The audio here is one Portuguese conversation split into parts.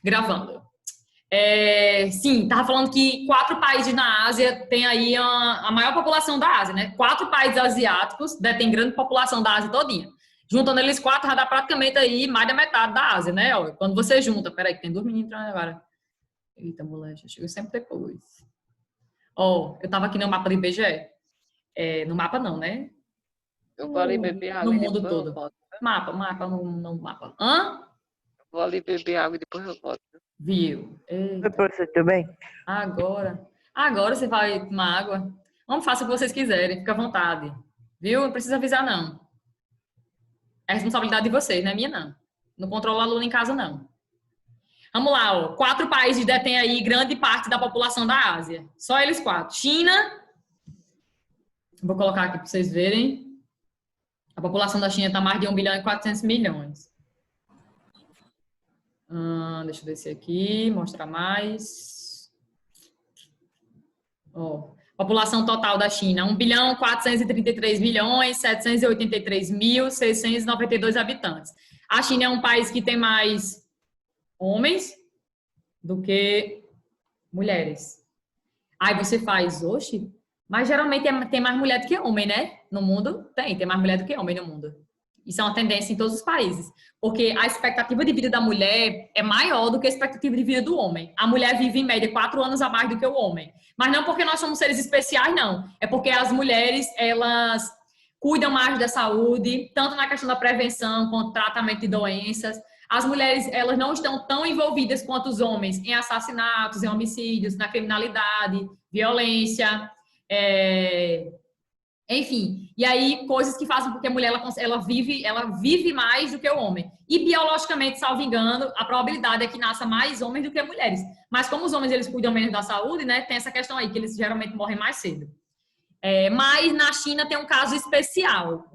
Gravando. Sim, estava falando que 4 países na Ásia têm aí a maior população da Ásia, né? 4 países asiáticos detêm grande população da Ásia todinha. Juntando eles 4, já dá praticamente aí mais da metade da Ásia, né? Ó, quando você junta, peraí, que tem 2 meninos entrando agora. Eita, moleque, chegou sempre depois. Ó, eu tava aqui no mapa do IBGE. No mapa não, né? Eu vou ali beber No água e mundo depois eu todo. volto. Mapa, no mapa. Hã? Vou ali beber água e depois eu volto. Viu? Eita. Doutor, você tudo bem? Agora você vai tomar água. Vamos, faça o que vocês quiserem, fica à vontade. Viu? Não precisa avisar, não. É responsabilidade de vocês, não é minha, não. Não controla aluno em casa, não. Vamos lá, ó. 4 países detêm aí grande parte da população da Ásia. Só eles 4. China. Vou colocar aqui para vocês verem. A população da China está mais de 1 bilhão e 400 milhões. Deixa eu descer aqui, mostrar mais. Ó, população total da China, 1 bilhão 433 milhões 783.692 habitantes. A China é um país que tem mais homens do que mulheres. Aí você faz, oxe, mas geralmente tem mais mulher do que homem, né? No mundo, tem mais mulher do que homem no mundo. Isso é uma tendência em todos os países. Porque a expectativa de vida da mulher é maior do que a expectativa de vida do homem. A mulher vive, em média, 4 anos a mais do que o homem. Mas não porque nós somos seres especiais, não. É porque as mulheres, elas cuidam mais da saúde, tanto na questão da prevenção, quanto tratamento de doenças. As mulheres, elas não estão tão envolvidas quanto os homens em assassinatos, em homicídios, na criminalidade, violência, enfim, e aí coisas que fazem com que a mulher ela vive mais do que o homem. E biologicamente, salvo engano, a probabilidade é que nasça mais homens do que mulheres. Mas como os homens eles cuidam menos da saúde, né, tem essa questão aí que eles geralmente morrem mais cedo. Mas na China tem um caso especial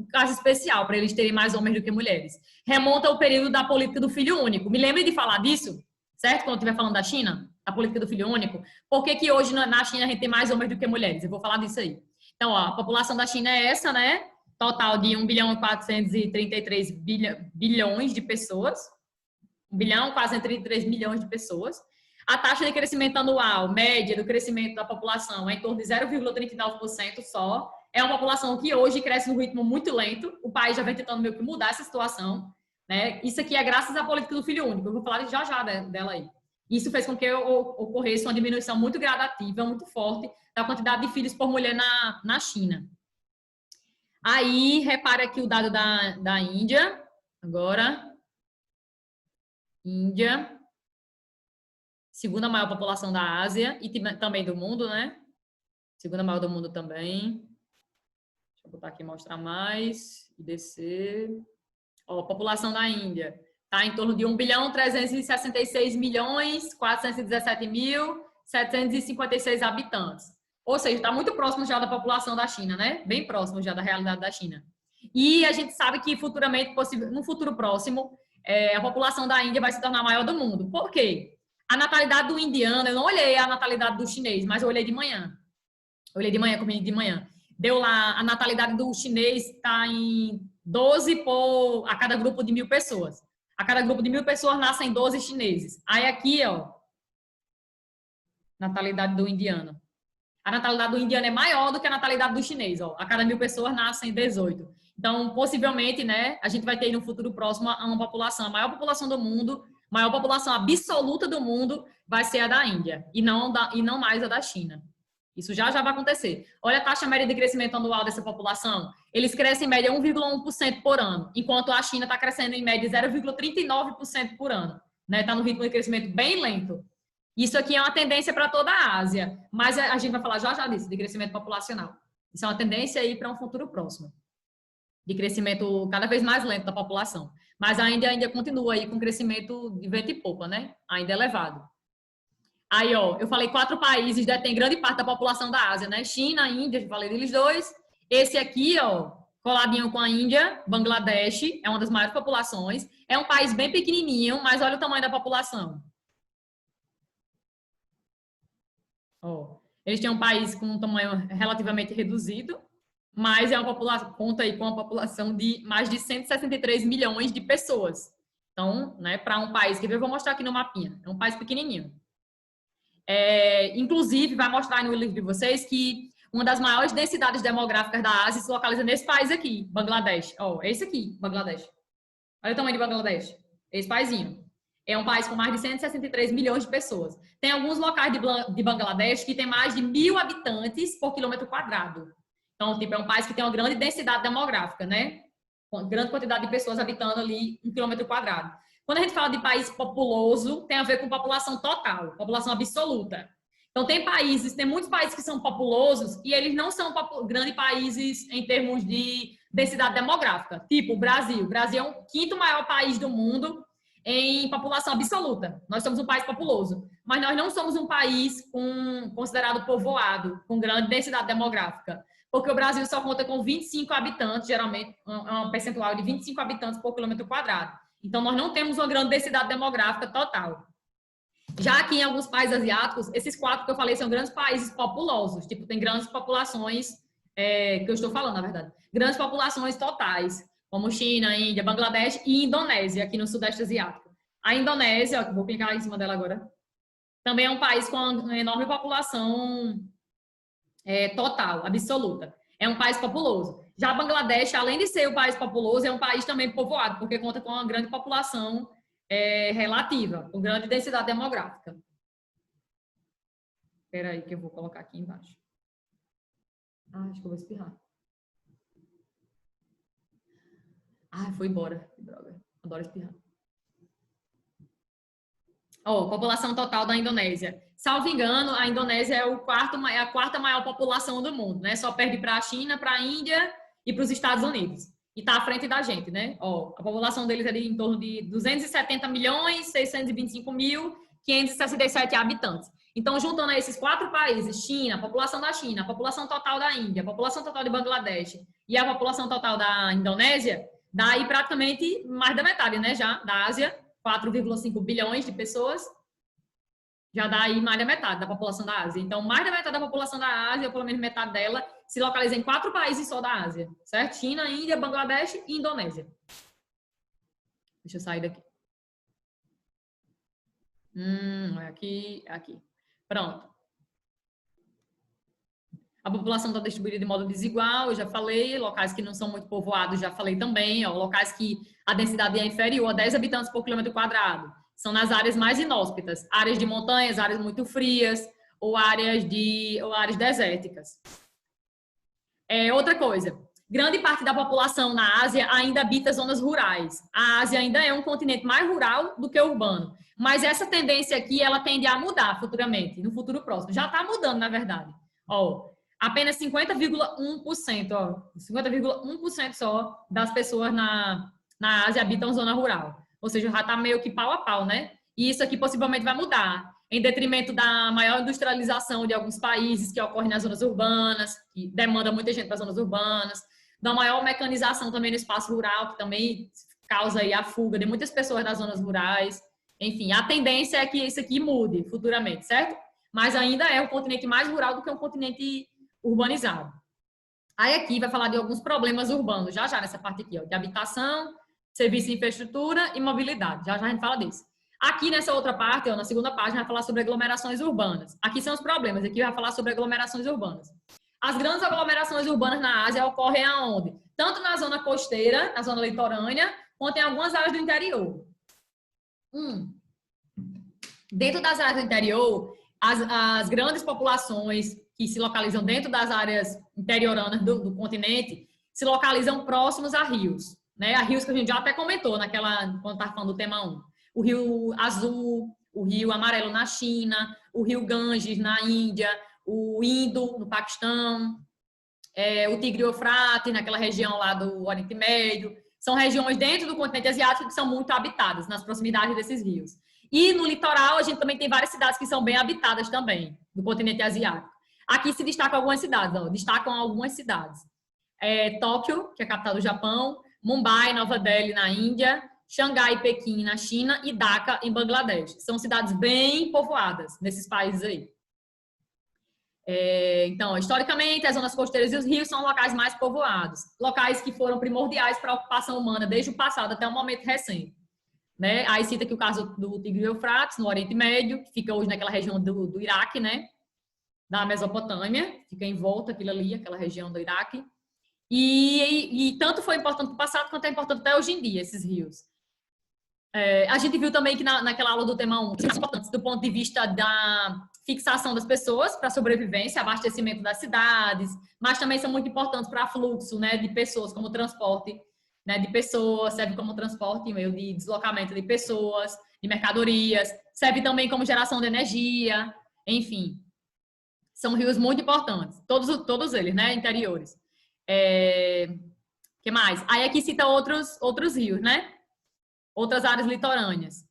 para eles terem mais homens do que mulheres. Remonta ao período da política do filho único. Me lembre de falar disso, certo? Quando eu estiver falando da China, da política do filho único. Por que hoje na China a gente tem mais homens do que mulheres? Eu vou falar disso aí. Então, ó, a população da China é essa, né? Total de 1 bilhão e 433 bilhões de pessoas. 1 bilhão e 433 milhões de pessoas. A taxa de crescimento anual média do crescimento da população é em torno de 0,39% só. É uma população que hoje cresce num ritmo muito lento. O país já vem tentando meio que mudar essa situação, né? Isso aqui é graças à política do filho único. Eu vou falar já dela aí. Isso fez com que ocorresse uma diminuição muito gradativa, muito forte, da quantidade de filhos por mulher na China. Aí, repara aqui o dado da Índia. Agora, Índia, segunda maior população da Ásia e também do mundo, né? Segunda maior do mundo também. Deixa eu botar aqui e mostrar mais e descer. Ó, a população da Índia está em torno de 1 bilhão 366 milhões 417 mil 756 habitantes. Ou seja, está muito próximo já da população da China, né? Bem próximo já da realidade da China. E a gente sabe que futuramente, no futuro próximo, a população da Índia vai se tornar a maior do mundo. Por quê? A natalidade do indiano, eu não olhei a natalidade do chinês, mas eu olhei de manhã. Eu olhei de manhã, comigo de manhã. Deu lá, a natalidade do chinês está em 12 a cada grupo de 1.000 pessoas. A cada grupo de 1.000 pessoas nascem 12 chineses. Aí aqui, ó, natalidade do indiano. A natalidade do indiano é maior do que a natalidade do chinês, ó. A cada 1.000 pessoas nascem 18. Então, possivelmente, né, a gente vai ter no futuro próximo uma população, a maior população do mundo, maior população absoluta do mundo vai ser a da Índia e não mais a da China. Isso já vai acontecer. Olha a taxa média de crescimento anual dessa população. Eles crescem em média 1,1% por ano, enquanto a China está crescendo em média 0,39% por ano. Está no ritmo de crescimento bem lento. Isso aqui é uma tendência para toda a Ásia, mas a gente vai falar já disso, de crescimento populacional. Isso é uma tendência aí para um futuro próximo, de crescimento cada vez mais lento da população. Mas a Índia ainda continua aí com crescimento de vento e popa, né? Ainda elevado. Aí, ó, eu falei 4 países detêm grande parte da população da Ásia, né? China, Índia, eu falei deles 2. Esse aqui, ó, coladinho com a Índia, Bangladesh, é uma das maiores populações. É um país bem pequenininho, mas olha o tamanho da população. Ó, eles têm um país com um tamanho relativamente reduzido, mas é uma população, conta aí com uma população de mais de 163 milhões de pessoas. Então, né, para um país que eu vou mostrar aqui no mapinha, é um país pequenininho. Inclusive, vai mostrar no livro de vocês que uma das maiores densidades demográficas da Ásia se localiza nesse país aqui, Bangladesh. Ó, é esse aqui, Bangladesh. Olha o tamanho de Bangladesh. Esse paizinho. É um país com mais de 163 milhões de pessoas. Tem alguns locais de Bangladesh que tem mais de 1.000 habitantes por quilômetro quadrado. Então, tipo, é um país que tem uma grande densidade demográfica, né? Com grande quantidade de pessoas habitando ali um quilômetro quadrado. Quando a gente fala de país populoso, tem a ver com população total, população absoluta. Então, tem muitos países que são populosos e eles não são grandes países em termos de densidade demográfica. Tipo, o Brasil. O Brasil é o quinto maior país do mundo em população absoluta. Nós somos um país populoso, mas nós não somos um país considerado povoado, com grande densidade demográfica, porque o Brasil só conta com 25 habitantes, geralmente, um percentual de 25 habitantes por quilômetro quadrado. Então, nós não temos uma grande densidade demográfica total. Já aqui em alguns países asiáticos, esses 4 que eu falei são grandes países populosos, tipo, tem grandes populações, que eu estou falando, na verdade, grandes populações totais, como China, Índia, Bangladesh e Indonésia, aqui no Sudeste Asiático. A Indonésia, ó, vou clicar em cima dela agora, também é um país com uma enorme população total, absoluta. É um país populoso. Já Bangladesh, além de ser um país populoso, é um país também povoado, porque conta com uma grande população relativa, com grande densidade demográfica. Espera aí que eu vou colocar aqui embaixo. Acho que eu vou espirrar. Foi embora. Que droga. Adoro espirrar. População total da Indonésia. Salvo engano, a Indonésia é a quarta maior população do mundo, né? Só perde para a China, para a Índia e para os Estados Unidos. E está à frente da gente, né? A população deles é de em torno de 270.625.567 habitantes. Então, juntando a esses 4 países, China, a população da China, a população total da Índia, a população total de Bangladesh e a população total da Indonésia, dá aí praticamente mais da metade, né? Já da Ásia, 4,5 bilhões de pessoas, já dá aí mais da metade da população da Ásia. Então, mais da metade da população da Ásia, ou pelo menos metade dela, se localiza em 4 países só da Ásia, certo? China, Índia, Bangladesh e Indonésia. Deixa eu sair daqui. Aqui. Pronto. A população está distribuída de modo desigual, eu já falei. Locais que não são muito povoados, já falei também. Locais que a densidade é inferior a 10 habitantes por quilômetro quadrado. São nas áreas mais inóspitas. Áreas de montanhas, áreas muito frias ou áreas desérticas. Outra coisa. Grande parte da população na Ásia ainda habita zonas rurais. A Ásia ainda é um continente mais rural do que urbano. Mas essa tendência aqui, ela tende a mudar futuramente, no futuro próximo. Já está mudando, na verdade. Apenas 50,1%, 50,1% só das pessoas na Ásia habitam zona rural. Ou seja, já está meio que pau a pau, né? E isso aqui possivelmente vai mudar, em detrimento da maior industrialização de alguns países que ocorre nas zonas urbanas, que demanda muita gente para as zonas urbanas, da maior mecanização também no espaço rural, que também causa aí a fuga de muitas pessoas das zonas rurais. Enfim, a tendência é que isso aqui mude futuramente, certo? Mas ainda é um continente mais rural do que um continente urbanizado. Aí aqui vai falar de alguns problemas urbanos, já nessa parte aqui, de habitação, serviço de infraestrutura e mobilidade. Já a gente fala disso. Aqui nessa outra parte, na segunda página, vai falar sobre aglomerações urbanas. Aqui são os problemas, aqui vai falar sobre aglomerações urbanas. As grandes aglomerações urbanas na Ásia ocorrem aonde? Tanto na zona costeira, na zona litorânea, quanto em algumas áreas do interior. Dentro das áreas do interior, as grandes populações que se localizam dentro das áreas interioranas do continente se localizam próximos a rios, né? A rios que a gente já até comentou quando estava falando do tema 1. O Rio Azul, o Rio Amarelo na China, o Rio Ganges na Índia, o Indo no Paquistão, o Tigre Eufrates naquela região lá do Oriente Médio. São regiões dentro do continente asiático que são muito habitadas, nas proximidades desses rios. E no litoral, a gente também tem várias cidades que são bem habitadas também, do continente asiático. Aqui se destacam algumas cidades. Tóquio, que é a capital do Japão, Mumbai, Nova Delhi, na Índia, Xangai e Pequim, na China, e Dhaka, em Bangladesh. São cidades bem povoadas nesses países aí. Então, historicamente, as zonas costeiras e os rios são locais mais povoados, locais que foram primordiais para a ocupação humana desde o passado até o momento recente. né? Aí cita aqui o caso do Tigre e Eufrates, no Oriente Médio, que fica hoje naquela região do Iraque, né? Da Mesopotâmia, fica em volta aquilo ali, aquela região do Iraque. E tanto foi importante no passado quanto é importante até hoje em dia, esses rios. A gente viu também que naquela aula do tema 1, são importantes do ponto de vista da fixação das pessoas para sobrevivência, abastecimento das cidades, mas também são muito importantes para fluxo, né, de pessoas, como transporte, né, de pessoas, serve como transporte, meio de deslocamento de pessoas, de mercadorias, serve também como geração de energia, enfim. São rios muito importantes, todos eles, né, interiores. Que mais? Aí aqui cita outros rios, né? Outras áreas litorâneas,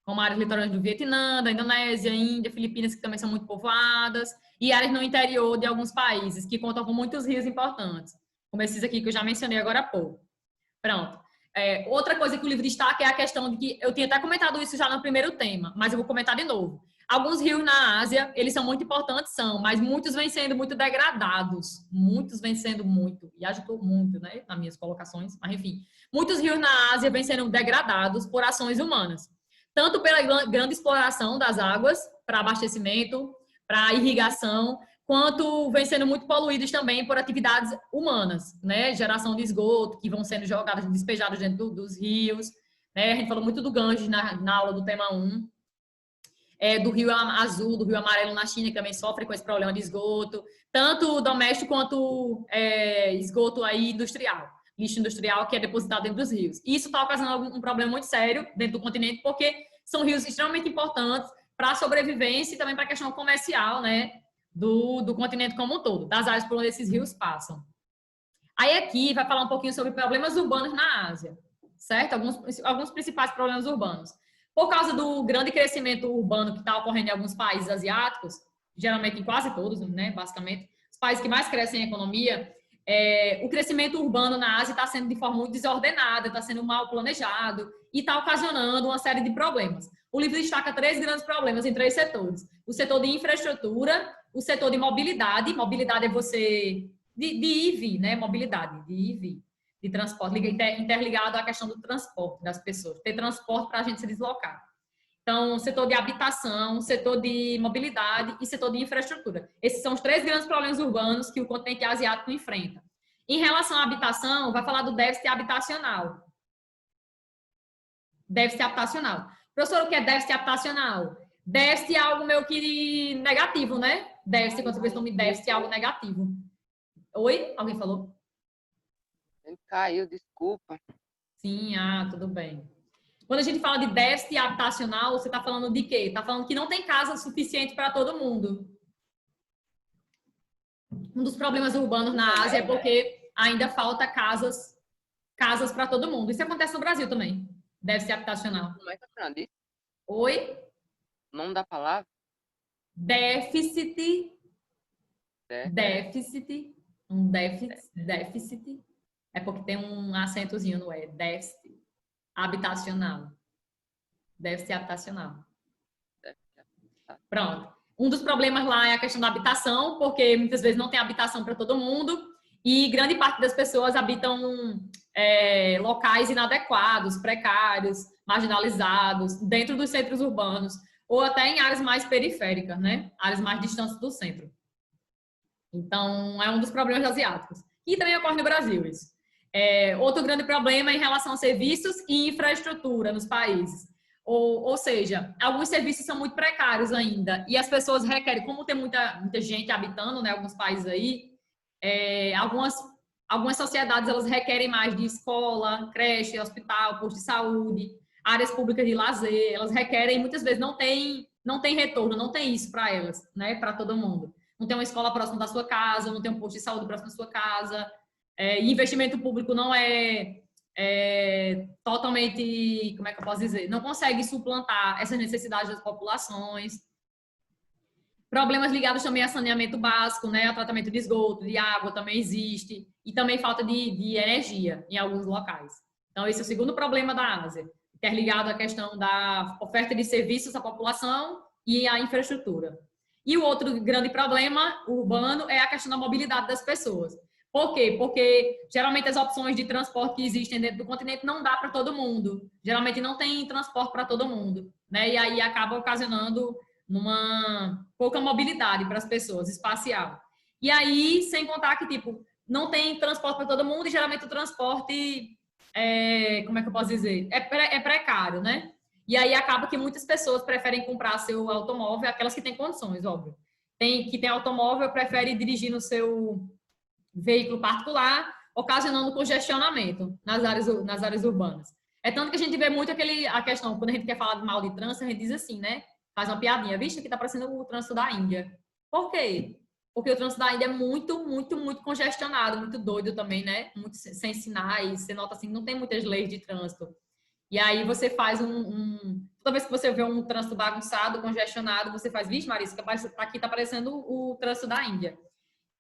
como áreas litorâneas do Vietnã, da Indonésia, Índia, Filipinas, que também são muito povoadas, e áreas no interior de alguns países, que contam com muitos rios importantes, como esses aqui que eu já mencionei agora há pouco. Pronto. Outra coisa que o livro destaca é a questão de que, eu tinha até comentado isso já no primeiro tema, mas eu vou comentar de novo. Alguns rios na Ásia, eles são muito importantes, mas muitos vêm sendo muito degradados. Muitos vêm sendo muito, e ajudou muito, né, nas minhas colocações, mas enfim. Muitos rios na Ásia vêm sendo degradados por ações humanas. Tanto pela grande exploração das águas para abastecimento, para irrigação, quanto vêm sendo muito poluídos também por atividades humanas, né? Geração de esgoto, que vão sendo jogados, despejados dentro dos rios. Né? A gente falou muito do Ganges na aula do tema 1. Do Rio Azul, do Rio Amarelo na China, que também sofre com esse problema de esgoto, tanto doméstico quanto esgoto aí industrial, lixo industrial que é depositado dentro dos rios. E isso está ocasionando um problema muito sério dentro do continente, porque são rios extremamente importantes para a sobrevivência e também para a questão comercial, né, do continente como um todo, das áreas por onde esses rios passam. Aí aqui vai falar um pouquinho sobre problemas urbanos na Ásia, certo? Alguns principais problemas urbanos. Por causa do grande crescimento urbano que está ocorrendo em alguns países asiáticos, geralmente em quase todos, né, basicamente, os países que mais crescem em economia, o crescimento urbano na Ásia está sendo de forma muito desordenada, está sendo mal planejado e está ocasionando uma série de problemas. O livro destaca 3 grandes problemas em 3 setores. O setor de infraestrutura, o setor de mobilidade. Mobilidade é você... de ir e vir, né? Mobilidade, de ir e vir. De transporte, interligado à questão do transporte das pessoas. Ter transporte para a gente se deslocar. Então, setor de habitação, setor de mobilidade e setor de infraestrutura. Esses são os 3 grandes problemas urbanos que o continente asiático enfrenta. Em relação à habitação, vai falar do déficit habitacional. Déficit habitacional. Professor, o que é déficit habitacional? Déficit é algo meio que negativo, né? Déficit, quando você vê o nome déficit, é algo negativo. Oi? Alguém falou? Caiu, desculpa. Sim, tudo bem. Quando a gente fala de déficit habitacional, você está falando de quê? Está falando que não tem casa suficiente para todo mundo. Um dos problemas urbanos na Ásia é porque ainda falta casas para todo mundo. Isso acontece no Brasil também. Déficit habitacional. Como é que é disso? Oi? O nome da palavra? Déficit. Déficit. Um déficit. É porque tem um acentozinho no déficit habitacional. Déficit habitacional. Pronto. Um dos problemas lá é a questão da habitação, porque muitas vezes não tem habitação para todo mundo e grande parte das pessoas habitam locais inadequados, precários, marginalizados, dentro dos centros urbanos ou até em áreas mais periféricas, né? Áreas mais distantes do centro. Então, é um dos problemas asiáticos. E também ocorre no Brasil isso. Outro grande problema é em relação a serviços e infraestrutura nos países. Ou seja, alguns serviços são muito precários ainda e as pessoas requerem, como tem muita gente habitando, né, alguns países aí, algumas sociedades elas requerem mais de escola, creche, hospital, posto de saúde, áreas públicas de lazer, elas requerem, muitas vezes não tem retorno, não tem isso para elas, né, para todo mundo. Não tem uma escola próxima da sua casa, não tem um posto de saúde próximo da sua casa, investimento público não totalmente, como é que eu posso dizer? Não consegue suplantar essas necessidades das populações. Problemas ligados também a saneamento básico, né? A tratamento de esgoto, de água também existe. E também falta de energia em alguns locais. Então, esse é o segundo problema da Ásia, interligado à questão da oferta de serviços à população e à infraestrutura. E o outro grande problema urbano é a questão da mobilidade das pessoas. Por quê? Porque geralmente as opções de transporte que existem dentro do continente não dá para todo mundo. Geralmente não tem transporte para todo mundo, né? E aí acaba ocasionando uma pouca mobilidade para as pessoas, espacial. E aí, sem contar que, tipo, não tem transporte para todo mundo e geralmente o transporte como é que eu posso dizer? É precário, né? E aí acaba que muitas pessoas preferem comprar seu automóvel, aquelas que têm condições, óbvio. Que tem automóvel, prefere dirigir no seu veículo particular, ocasionando congestionamento nas áreas urbanas. É tanto que a gente vê muito a questão, quando a gente quer falar de mal de trânsito, a gente diz assim, né? Faz uma piadinha, vixe, aqui tá parecendo o trânsito da Índia. Por quê? Porque o trânsito da Índia é muito, muito, muito congestionado, muito doido também, né? Muito sem sinais, você nota assim, não tem muitas leis de trânsito. E aí você faz toda vez que você vê um trânsito bagunçado, congestionado, você faz, vixe, Marisa, aqui tá parecendo o trânsito da Índia,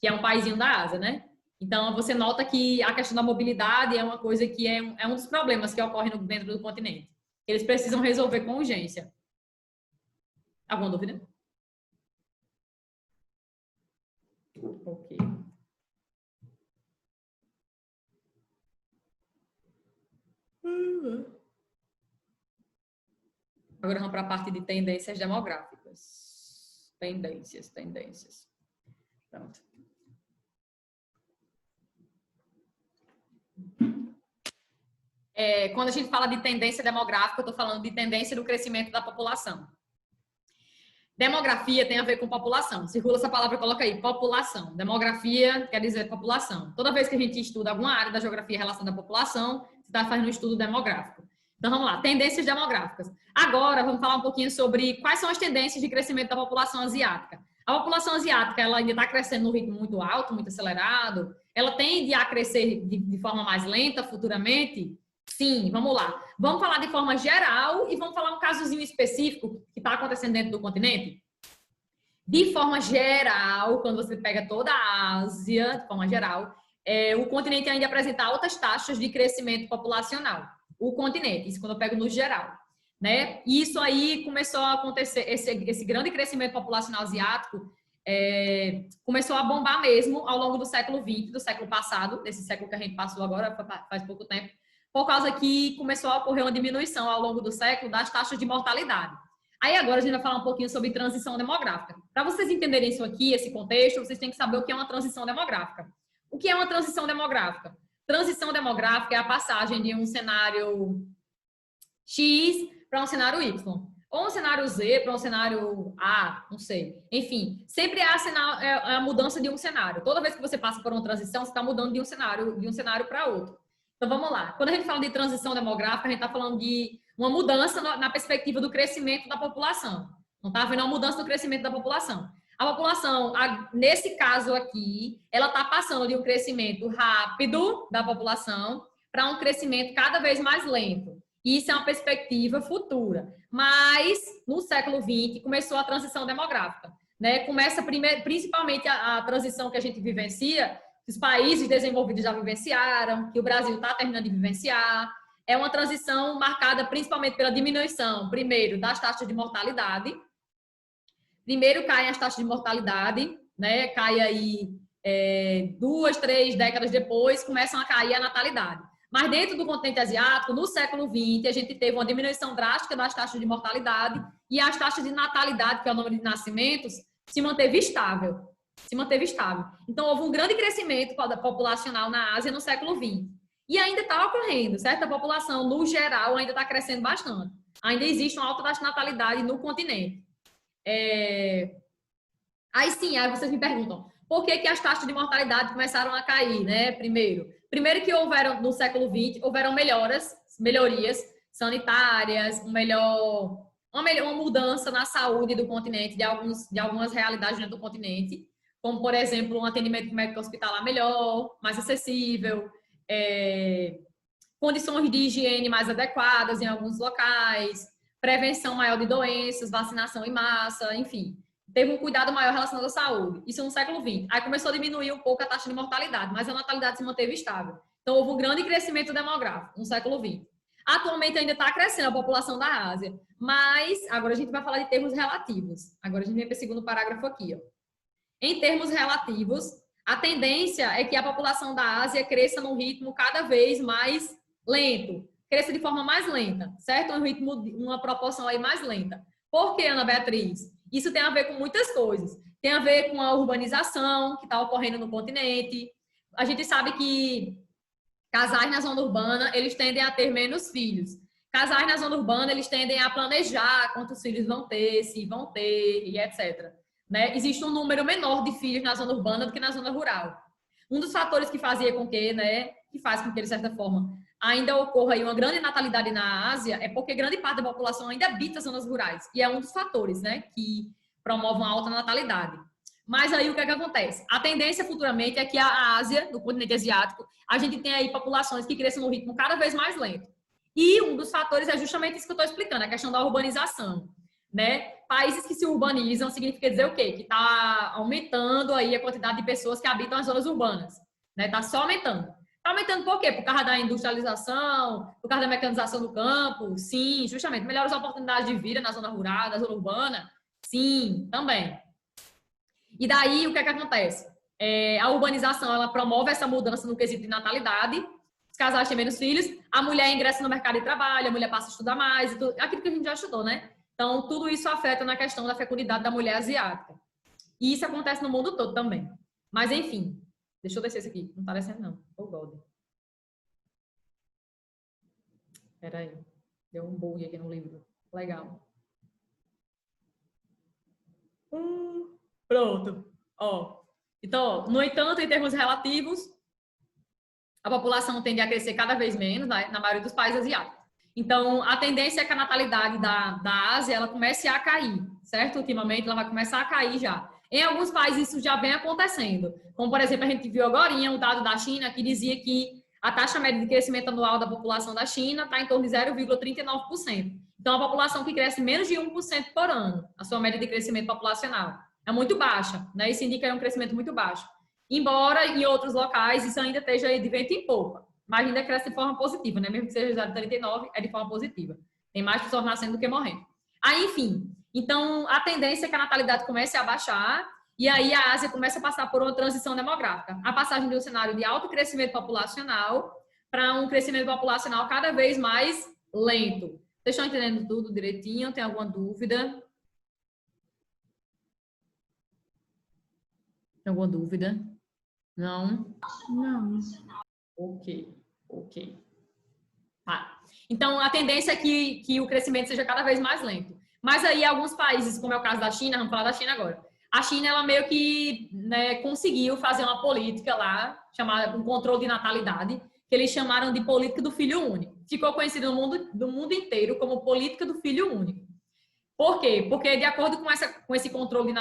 que é um paizinho da Ásia, né? Então, você nota que a questão da mobilidade é uma coisa que é um dos problemas que ocorre dentro do continente. Eles precisam resolver com urgência. Alguma dúvida? Ok. Agora vamos para a parte de tendências demográficas. Tendências. Pronto. Quando a gente fala de tendência demográfica, eu estou falando de tendência do crescimento da população. Demografia tem a ver com população. Circula essa palavra, coloca aí, população. Demografia quer dizer população. Toda vez que a gente estuda alguma área da geografia relacionada à população, você está fazendo um estudo demográfico. Então, vamos lá, tendências demográficas. Agora, vamos falar um pouquinho sobre quais são as tendências de crescimento da população asiática. A população asiática, ela ainda está crescendo num ritmo muito alto, muito acelerado. Ela tende a crescer de forma mais lenta futuramente? Sim, vamos lá. Vamos falar de forma geral e vamos falar um casozinho específico que está acontecendo dentro do continente? De forma geral, quando você pega toda a Ásia, de forma geral, o continente ainda apresenta altas taxas de crescimento populacional. O continente, isso quando eu pego no geral. Né? E isso aí começou a acontecer, esse grande crescimento populacional asiático começou a bombar mesmo ao longo do século XX, do século passado, desse século que a gente passou agora, faz pouco tempo, por causa que começou a ocorrer uma diminuição ao longo do século das taxas de mortalidade. Aí agora a gente vai falar um pouquinho sobre transição demográfica. Para vocês entenderem isso aqui, esse contexto, vocês têm que saber o que é uma transição demográfica. O que é uma transição demográfica? Transição demográfica é a passagem de um cenário X para um cenário Y. Ou um cenário Z para um cenário A, não sei. Enfim, sempre há a mudança de um cenário. Toda vez que você passa por uma transição, você está mudando de um cenário para outro. Então, vamos lá. Quando a gente fala de transição demográfica, a gente está falando de uma mudança na perspectiva do crescimento da população. Não está havendo uma mudança no crescimento da população. A população, nesse caso aqui, ela está passando de um crescimento rápido da população para um crescimento cada vez mais lento. Isso é uma perspectiva futura. Mas, no século XX, começou a transição demográfica. Né? Começa, principalmente, a transição que a gente vivencia, que os países desenvolvidos já vivenciaram, que o Brasil está terminando de vivenciar. É uma transição marcada principalmente pela diminuição, primeiro, das taxas de mortalidade. Primeiro caem as taxas de mortalidade, né? Cai aí 2, 3 décadas depois, começam a cair a natalidade. Mas dentro do continente asiático, no século XX, a gente teve uma diminuição drástica das taxas de mortalidade e as taxas de natalidade, que é o número de nascimentos, se manteve estável. Então, houve um grande crescimento populacional na Ásia no século XX. E ainda está ocorrendo, certo? A população, no geral, ainda está crescendo bastante. Ainda existe uma alta taxa de natalidade no continente. Aí vocês me perguntam, por que as taxas de mortalidade começaram a cair, né? Primeiro que houveram, no século XX, houveram melhorias sanitárias, uma mudança na saúde do continente, de algumas realidades dentro do continente, como, por exemplo, um atendimento médico hospitalar melhor, mais acessível, condições de higiene mais adequadas em alguns locais, prevenção maior de doenças, vacinação em massa, enfim. Teve um cuidado maior relacionado à saúde. Isso no século XX. Aí começou a diminuir um pouco a taxa de mortalidade, mas a natalidade se manteve estável. Então, houve um grande crescimento demográfico no século XX. Atualmente ainda está crescendo a população da Ásia, mas agora a gente vai falar de termos relativos. Agora a gente vem para o segundo parágrafo aqui. Ó. Em termos relativos, A tendência é que a população da Ásia cresça num ritmo cada vez mais lento, cresça de forma mais lenta, certo? Um ritmo, uma proporção aí mais lenta. Por que, Ana Beatriz? Isso tem a ver com muitas coisas. Tem a ver com a urbanização que está ocorrendo no continente. A gente sabe que casais na zona urbana, eles tendem a ter menos filhos. Casais na zona urbana, eles tendem a planejar quantos filhos vão ter, se vão ter, e etc. Né? Existe um número menor de filhos na zona urbana do que na zona rural. Um dos fatores que fazia com que, né, que faz com que, de certa forma, ainda ocorra aí uma grande natalidade na Ásia é porque grande parte da população ainda habita zonas rurais. E é um dos fatores, né, que promove uma alta natalidade. Mas aí o que é que acontece? A tendência futuramente é que a Ásia, no continente asiático, a gente tem aí populações que crescem num ritmo cada vez mais lento. E um dos fatores é justamente isso que eu estou explicando, a questão da urbanização, né? Países que se urbanizam significa dizer o quê? Que está aumentando aí a quantidade de pessoas que habitam as zonas urbanas, né? Está só aumentando. Está aumentando por quê? Por causa da industrialização, por causa da mecanização do campo? Sim, justamente. Melhores oportunidades de vida na zona rural, na zona urbana? Sim, também. E daí, o que é que acontece? A urbanização, ela promove essa mudança no quesito de natalidade, os casais têm menos filhos, a mulher ingressa no mercado de trabalho, a mulher passa a estudar mais, e tudo, aquilo que a gente já estudou, né? Então, tudo isso afeta na questão da fecundidade da mulher asiática. E isso acontece no mundo todo também. Mas, enfim, deixa eu descer esse aqui. Não tá descendo, não. Oh, God. Espera aí. Deu um bug aqui no livro. Legal. Pronto. Ó. Então, no entanto, em termos relativos, a população tende a crescer cada vez menos na maioria dos países asiáticos. Então, a tendência é que a natalidade da Ásia ela comece a cair, certo? Ultimamente, ela vai começar a cair já. Em alguns países isso já vem acontecendo. Como, por exemplo, a gente viu agora um dado da China que dizia que a taxa média de crescimento anual da população da China está em torno de 0,39%. Então, a população que cresce menos de 1% por ano, a sua média de crescimento populacional, é muito baixa, né? Isso indica um crescimento muito baixo. Embora em outros locais isso ainda esteja de vento em popa, mas ainda cresce de forma positiva, né? Mesmo que seja de 39, é de forma positiva. Tem mais pessoas nascendo do que morrendo. Aí, enfim, então a tendência é que a natalidade comece a baixar e aí a Ásia começa a passar por uma transição demográfica. A passagem de um cenário de alto crescimento populacional para um crescimento populacional cada vez mais lento. Vocês estão entendendo tudo direitinho? Tem alguma dúvida? Tem alguma dúvida? Não? Não. Ok. Tá. Então, a tendência é que o crescimento seja cada vez mais lento. Mas aí, alguns países, como é o caso da China, vamos falar da China agora. A China, ela meio que, né, conseguiu fazer uma política lá, chamada um controle de natalidade, que eles chamaram de política do filho único. Ficou conhecido no mundo inteiro como política do filho único. Por quê? Porque, de acordo com esse controle de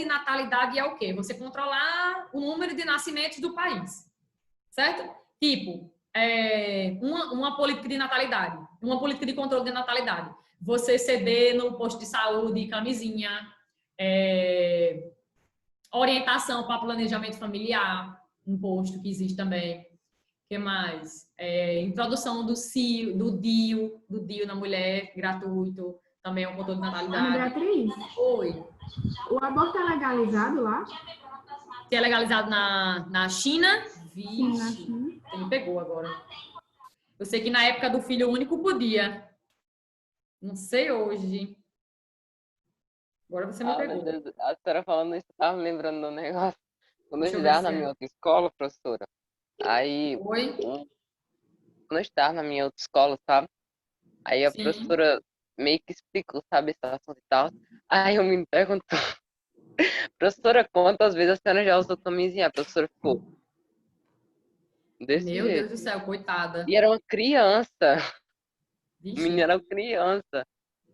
natalidade é o quê? Você controlar o número de nascimentos do país, certo? Tipo, uma política de natalidade, uma política de controle de natalidade. Você ceder no posto de saúde, camisinha, orientação para planejamento familiar, um posto que existe também. O que mais? Introdução do DIU na mulher, gratuito, também é um controle de natalidade. Ana Beatriz, Oi. o aborto é legalizado lá? Se é legalizado na China? Vixe, Sim, na China. você me pegou agora. Eu sei que na época do filho único podia. Não sei hoje. Agora você me pegou. Meu Deus, a senhora falando isso, eu tava me lembrando do negócio. Quando eu Deixa eu ver estudava se na é. minha outra escola, professora, aí, Oi? quando eu estava na minha outra escola, sabe? Aí a Sim. professora meio que explicou, sabe, esse assunto e tal. Aí eu me perguntou, professora, quantas vezes a senhora já usou camisinha? A professora ficou desse Meu Deus jeito. do céu, coitada. E era uma criança, a menina Vixe, era uma criança.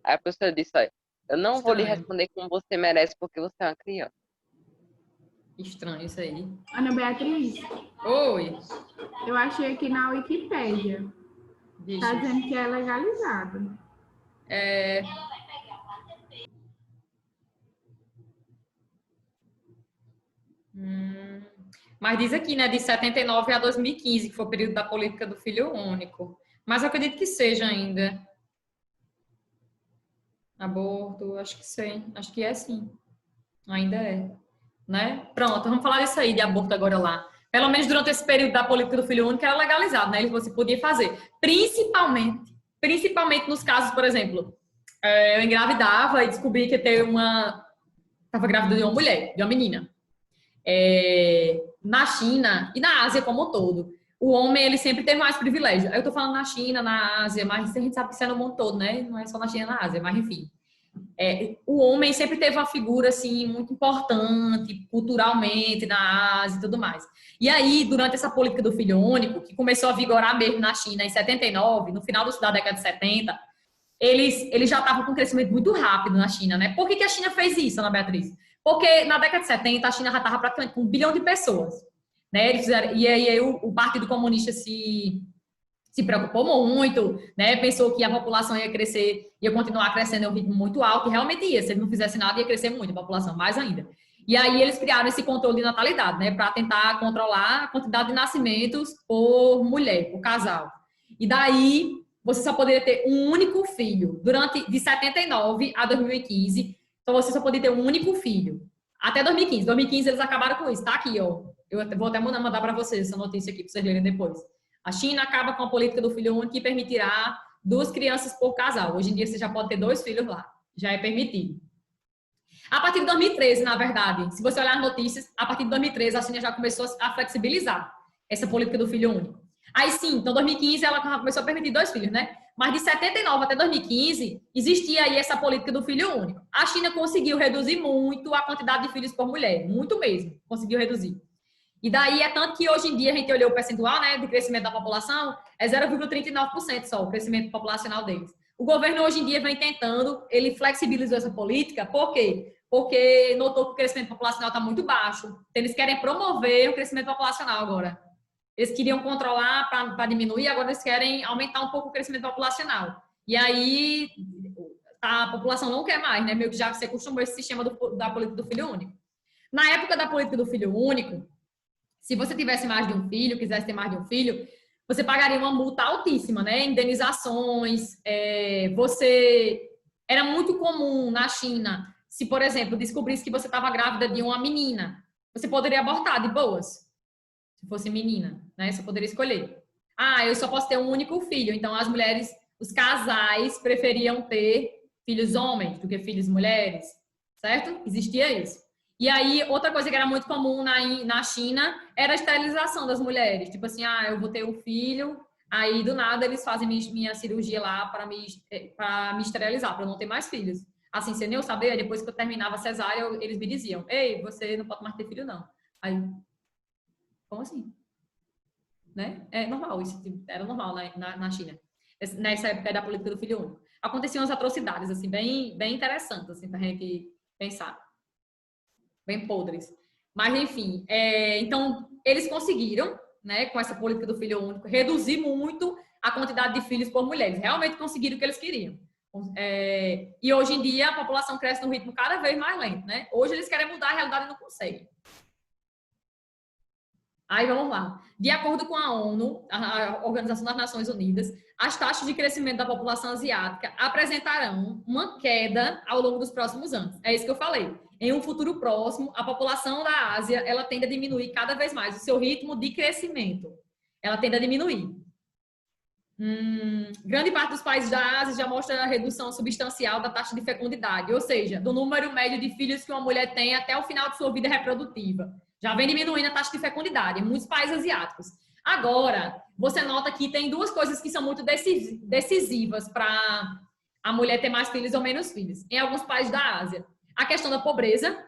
Aí a professora disse, olha, eu não vou lhe estranho. responder como você merece porque você é uma criança. Estranho isso aí. Ana Beatriz, Oi. eu achei aqui na Wikipédia. Tá Vixe. dizendo que é legalizado. Mas diz aqui, né, de 79 a 2015, que foi o período da política do filho único. Mas eu acredito que seja ainda. Aborto, acho que sim. Acho que é sim. Ainda é. né? Pronto, vamos falar disso aí, de aborto agora lá. Pelo menos durante esse período da política do filho único era legalizado, né? Você podia fazer. Principalmente nos casos, por exemplo, eu engravidava e descobri que estava grávida de uma mulher, de uma menina. Na China e na Ásia como um todo, o homem ele sempre teve mais privilégio. Eu tô falando na China, na Ásia, mas a gente sabe que isso é no mundo todo, né? Não é só na China e na Ásia, mas enfim. O homem sempre teve uma figura assim muito importante culturalmente na Ásia e tudo mais. E aí, durante essa política do filho único, que começou a vigorar mesmo na China em 79, no final da década de 70, eles já estavam com um crescimento muito rápido na China, né? Por que a China fez isso, Ana Beatriz? Porque na década de 70 a China já estava praticamente com 1 bilhão de pessoas, né? E aí o Partido Comunista se preocupou muito, né? Pensou que a população ia crescer, ia continuar crescendo em um ritmo muito alto, e realmente ia. Se ele não fizesse nada, ia crescer muito a população, mais ainda. E aí eles criaram esse controle de natalidade, né? Para tentar controlar a quantidade de nascimentos por mulher, por casal. E daí você só poderia ter um único filho de 79 a 2015. Então você só poderia ter um único filho. Até 2015. 2015 eles acabaram com isso. Tá aqui, ó. Eu vou até mandar para vocês essa notícia aqui para vocês lerem depois. A China acaba com a política do filho único que permitirá 2 crianças por casal. Hoje em dia você já pode ter 2 filhos lá. Já é permitido. A partir de 2013, na verdade, se você olhar as notícias, a partir de 2013 a China já começou a flexibilizar essa política do filho único. Aí sim, então 2015 ela começou a permitir 2 filhos, né? Mas de 79 até 2015 existia aí essa política do filho único. A China conseguiu reduzir muito a quantidade de filhos por mulher, muito mesmo, conseguiu reduzir. E daí é tanto que hoje em dia a gente olhou o percentual, né, de crescimento da população, é 0,39% só o crescimento populacional deles. O governo hoje em dia vem tentando, ele flexibilizou essa política, por quê? Porque notou que o crescimento populacional está muito baixo. Então, eles querem promover o crescimento populacional agora. Eles queriam controlar para diminuir, agora eles querem aumentar um pouco o crescimento populacional. E aí a população não quer mais, né? Meio que já se acostumou a esse sistema da política do filho único. Na época da política do filho único, se você tivesse mais de um filho, quisesse ter mais de um filho, você pagaria uma multa altíssima, né? Indenizações. Era muito comum na China, se, por exemplo, descobrisse que você estava grávida de uma menina, você poderia abortar de boas. Se fosse menina, né? Você poderia escolher. Eu só posso ter um único filho. Então, as mulheres, os casais preferiam ter filhos homens do que filhos mulheres, certo? Existia isso. E aí, outra coisa que era muito comum na China era a esterilização das mulheres. Tipo assim, eu vou ter um filho, aí do nada eles fazem minha cirurgia lá para me esterilizar, para eu não ter mais filhos. Assim, sem eu saber, depois que eu terminava a cesárea, eles me diziam, ei, você não pode mais ter filho, não. Aí, como assim? Né? É normal, isso era normal na China. Nessa época da política do filho único. Aconteciam as atrocidades, assim, bem, bem interessantes, assim, pra gente pensar. Bem podres. Mas, enfim, então, eles conseguiram, né, com essa política do filho único, reduzir muito a quantidade de filhos por mulheres. Realmente conseguiram o que eles queriam. E hoje em dia, a população cresce num ritmo cada vez mais lento, né? Hoje eles querem mudar a realidade e não conseguem. Aí, vamos lá. De acordo com a ONU, a Organização das Nações Unidas, as taxas de crescimento da população asiática apresentarão uma queda ao longo dos próximos anos. É isso que eu falei. Em um futuro próximo, a população da Ásia, ela tende a diminuir cada vez mais. O seu ritmo de crescimento, ela tende a diminuir. Grande parte dos países da Ásia já mostra a redução substancial da taxa de fecundidade, ou seja, do número médio de filhos que uma mulher tem até o final de sua vida reprodutiva. Já vem diminuindo a taxa de fecundidade em muitos países asiáticos. Agora, você nota que tem 2 coisas que são muito decisivas para a mulher ter mais filhos ou menos filhos. Em alguns países da Ásia. A questão da pobreza.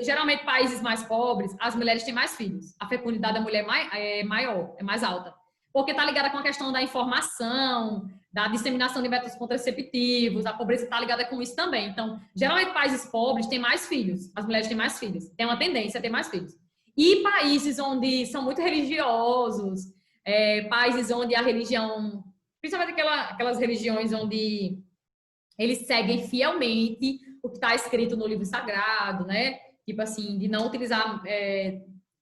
Geralmente países mais pobres, as mulheres têm mais filhos. A fecundidade da mulher é maior, é mais alta. Porque está ligada com a questão da informação, da disseminação de métodos contraceptivos, a pobreza está ligada com isso também. Então, geralmente países pobres têm mais filhos, as mulheres têm mais filhos, tem uma tendência a ter mais filhos. E países onde são muito religiosos, países onde a religião, principalmente aquelas religiões onde eles seguem fielmente o que está escrito no livro sagrado, né? Tipo assim, de não utilizar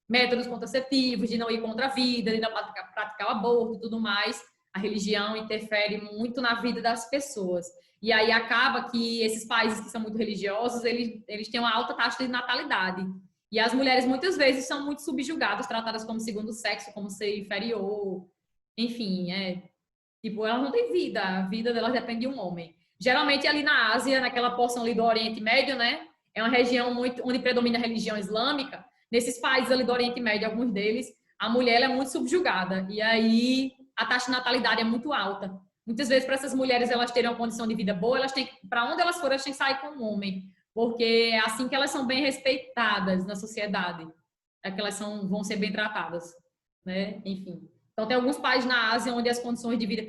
métodos contraceptivos, de não ir contra a vida, de não praticar o aborto e tudo mais. A religião interfere muito na vida das pessoas. E aí acaba que esses países que são muito religiosos, eles têm uma alta taxa de natalidade. E as mulheres, muitas vezes, são muito subjugadas, tratadas como segundo sexo, como ser inferior. Enfim, tipo, elas não têm vida. A vida delas depende de um homem. Geralmente, ali na Ásia, naquela porção ali do Oriente Médio, né? É uma região muito onde predomina a religião islâmica. Nesses países ali do Oriente Médio, alguns deles, a mulher ela é muito subjugada. E aí, a taxa de natalidade é muito alta. Muitas vezes, para essas mulheres elas terem uma condição de vida boa, elas têm, para onde elas forem, elas têm que sair com um homem. Porque é assim que elas são bem respeitadas na sociedade. É que elas vão ser bem tratadas, né? Enfim. Então, tem alguns países na Ásia onde as condições de vida...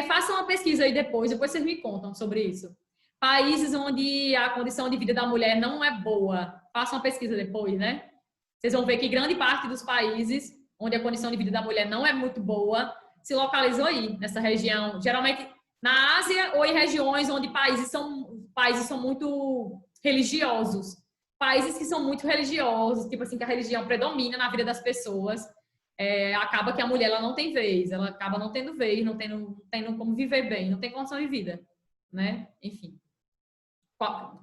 façam uma pesquisa aí depois vocês me contam sobre isso. Países onde a condição de vida da mulher não é boa. Façam uma pesquisa depois, né? Vocês vão ver que grande parte dos países onde a condição de vida da mulher não é muito boa se localizou aí, nessa região. Geralmente na Ásia ou em regiões onde países são muito religiosos. Países que são muito religiosos, tipo assim, que a religião predomina na vida das pessoas, acaba que a mulher ela não tem vez, ela acaba não tendo vez, não tendo como viver bem, não tem condição de vida, né? Enfim.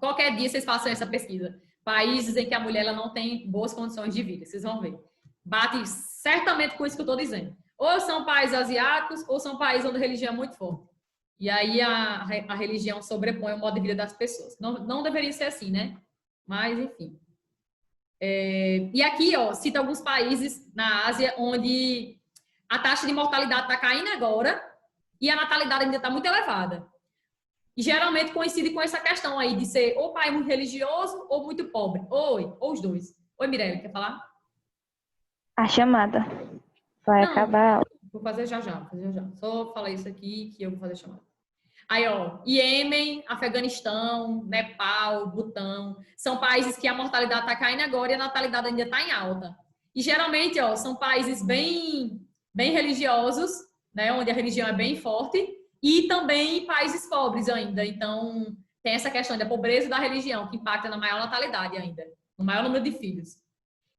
Qualquer dia vocês façam essa pesquisa. Países em que a mulher ela não tem boas condições de vida, vocês vão ver. Bate certamente com isso que eu estou dizendo. Ou são países asiáticos, ou são países onde a religião é muito forte. E aí a religião sobrepõe o modo de vida das pessoas. Não deveria ser assim, né? Mas, enfim. E aqui, ó, cita alguns países na Ásia onde a taxa de mortalidade está caindo agora e a natalidade ainda está muito elevada. E geralmente coincide com essa questão aí de ser ou pai muito religioso ou muito pobre. Ou os dois. Oi, Mirelle, quer falar? A chamada vai acabar. Vou fazer já. Só falar isso aqui que eu vou fazer a chamada. Aí, ó, Iêmen, Afeganistão, Nepal, Butão, são países que a mortalidade está caindo agora e a natalidade ainda está em alta. E geralmente, ó, são países bem religiosos, né, onde a religião é bem forte, e também países pobres ainda. Então, tem essa questão da pobreza e da religião, que impacta na maior natalidade ainda, no maior número de filhos.